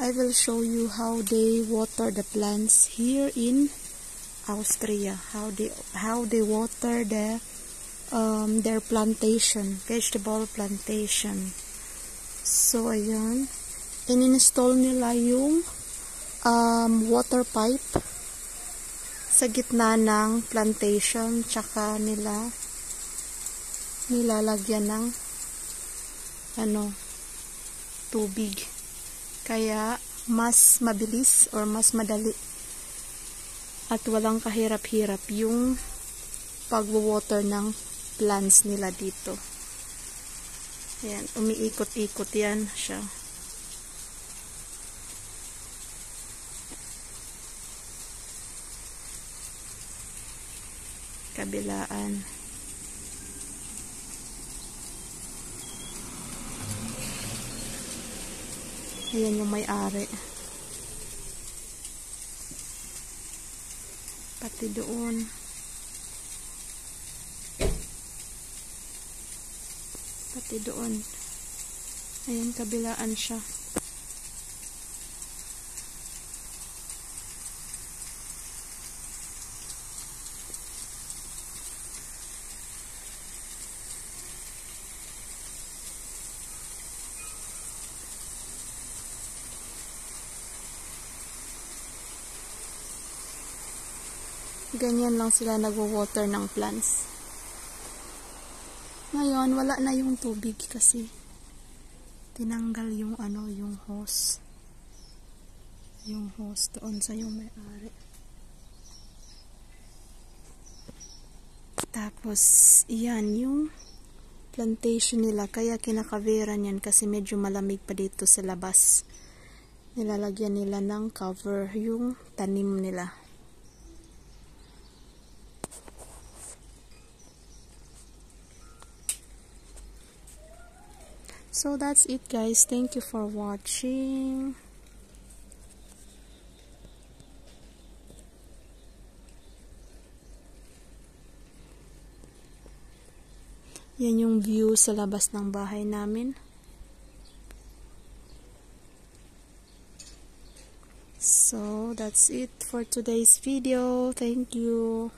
I will show you how they water the plants here in Austria. How they water their plantation, vegetable plantation. So ayan, in-install nila yung water pipe sa gitna ng plantation, tsaka nilalagyan ng tubig. Kaya mas mabilis or mas madali at walang kahirap-hirap yung pag-water ng plants nila dito. Ayan, umiikot-ikot yan siya. Kabilaan. Ayan yung may-ari. Pati doon. Pati doon. Ayan, kabilaan siya. Ganyan lang sila nagwo-water ng plants. Ngayon, wala na yung tubig kasi tinanggal yung yung hose. Yung hose doon sa yung may-ari. Tapos, iyan yung plantation nila. Kaya kinakaveran yan kasi medyo malamig pa dito sa labas. Nilalagyan nila ng cover yung tanim nila. So that's it, guys. Thank you for watching. Yan yung view sa labas ng bahay namin. So that's it for today's video. Thank you.